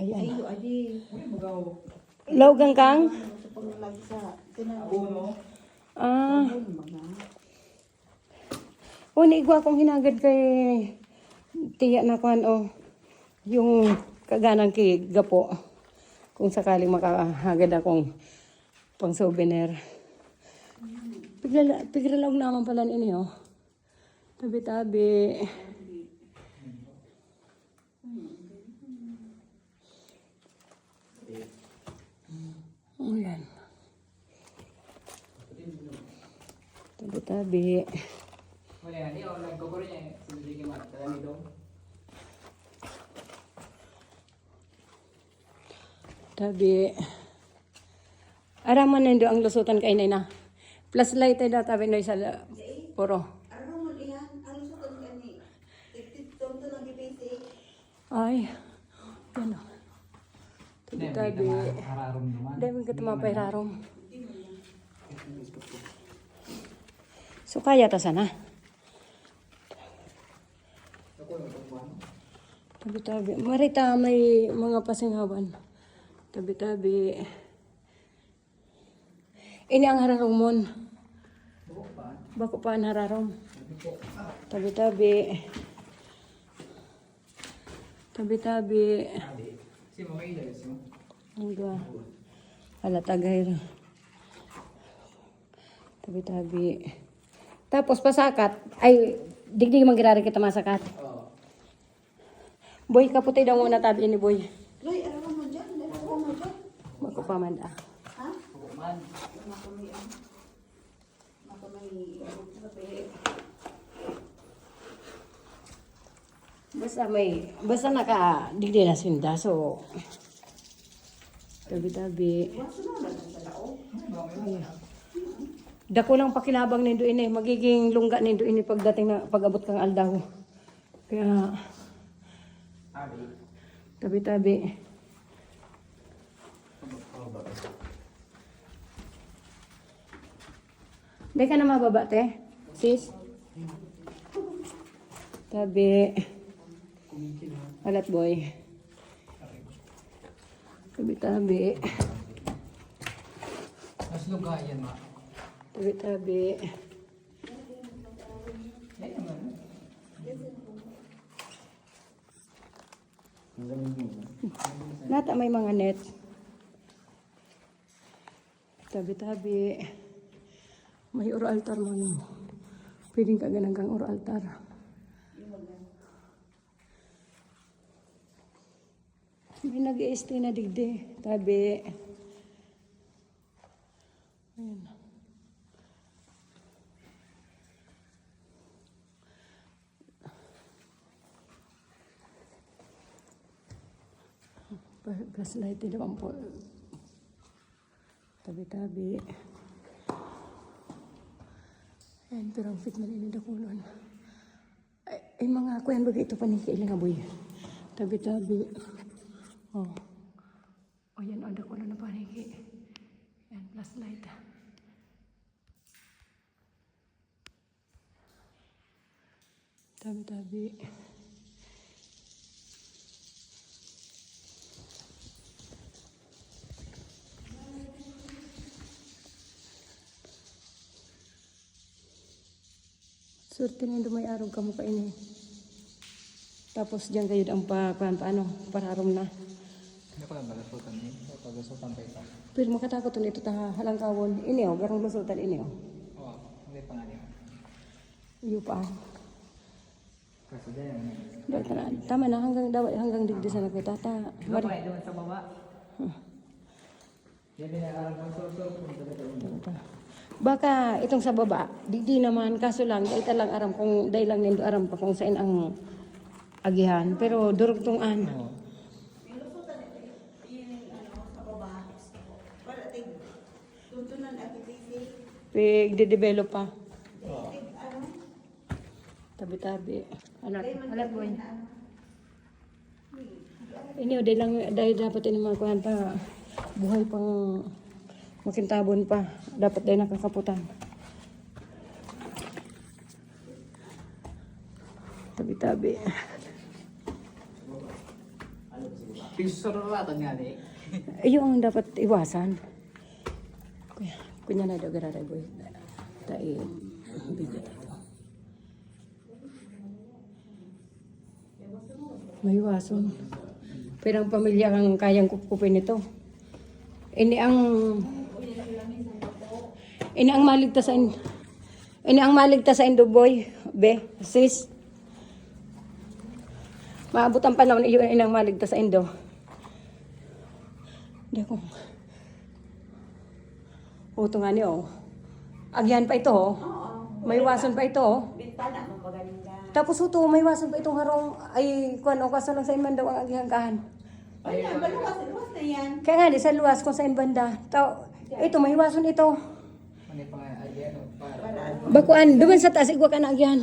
Ayan. Ayo, adi. Lawgang kang? Sa paglalagi sa Uno. Ah. mga. O, naigwa akong hinagad kay tiya na kuhan o. Yung kaganang kay Gapo. Kung sakaling makahagad akong pang souvenir. Pigralaog naman pala ini oh. Tabi-tabi. Ayan. Tabi-tabi. Wala yan. Di ako nagkukuro niya eh. Sinabi ko mat. Talami daw. Tabi. Araman na ang lusutan kay na. Plus light ay databi na isa puro. Ano mo iyan? Ano sa kani? Tonto lang gipisi. Ay. Ano. Tabi-tabi. Hararom naman. Dahil ka tumapay rarom. So kaya ta sana. Tabi-tabi. Marita may mga pasinghawan. Tabi-tabi. Ini ang hararumon. Bako pa ang hararom. Tabi-tabi. Tabi-tabi. Si Mama Ida. Hangga. Hala tagay. Tabi-tabi. Tapos pasakat. Ay, digdig magirari kita masakat. Oo. Boy, kaputay daw muna tabi ni Boy. Loy, ano mo dyan? Ano mo dyan? Bako pa man ah. Ha? Kukuman. Makamay. Basta naka digdi na sinda, so tabi-tabi. Ay. Dako lang pakilabang nindo ini, magiging lungga nindo ini pagdating na pag-abot kang aldaw. Kaya Abi. tabi-tabi. Hindi ka na mababa, te? Sis? Tabi. Alat boy. Tabi-tabi. Mas lugayan ma. Tabi-tabi. Yan naman. Nata may mga net. Tabi-tabi. May oro altar mo yun. Pwedeng kaganagang oro altar. May nag-i-stay na digdi. Tabi. Ayan. Plus light naman po. Tabi-tabi. Ayan, pero ang fit man ini dakunon. Ay, mga kuyan bagay ito paniki ilang aboy. Tabi-tabi. Oh. O yan, ang dakunon na paniki. Ayan, plus light. Tabi-tabi. Surti na may araw ka mo kainin. Tapos diyan kayo ang paano, pararom na. Hindi ko lang balasutan eh. Pagasutan pa ito. Pero makatakot ulit ito halang kawon. Iniyo, garang lusutan iniyo. Oo. Hindi pa nga niya. Iyo pa. Kasi dyan. Tama na hanggang digdi sa nakita ta. Diba pa eh, doon sa baba? Yan din ang arang sur-sur. Baka itong sa baba, di naman kaso lang ita lang aram kung dai lang nindo aram pa kung saan ang agihan, pero durog tong an. Oo. Pig de-develop pa. Oo. Tabi-tabi. Alat boy. Ini dai lang dai dapat ini mga kuhan pa buhay pang makintabon pa. Dapat dai nakakaputan. Tabi-tabi. Pisuratan nga di. Yung dapat iwasan. Kunya na daw gararay boy. Tai bigat ito. May iwason. Pero ang pamilya kang kayang kupkupin ito. Ini ang maligtasan. Ini ang maligtasan do boy. Be, sis. Maabot ang panahon iyo ini ang maligtasan do. Hindi ko. Ito nga niyo. Agyan pa ito. May wason pa ito. Bintana mo magaling ka. Tapos ito, may wason pa itong harong. Ay, kung ano, kaso lang sa iman daw ang aghihanggahan. Ayan, baluwas na yan. Kaya nga, di sa luwas kung sa banda. Ito, may wason ito. Ano yung pangalan? Ayan, para. Bakuan, duman sa taas, igwa ka na agyan.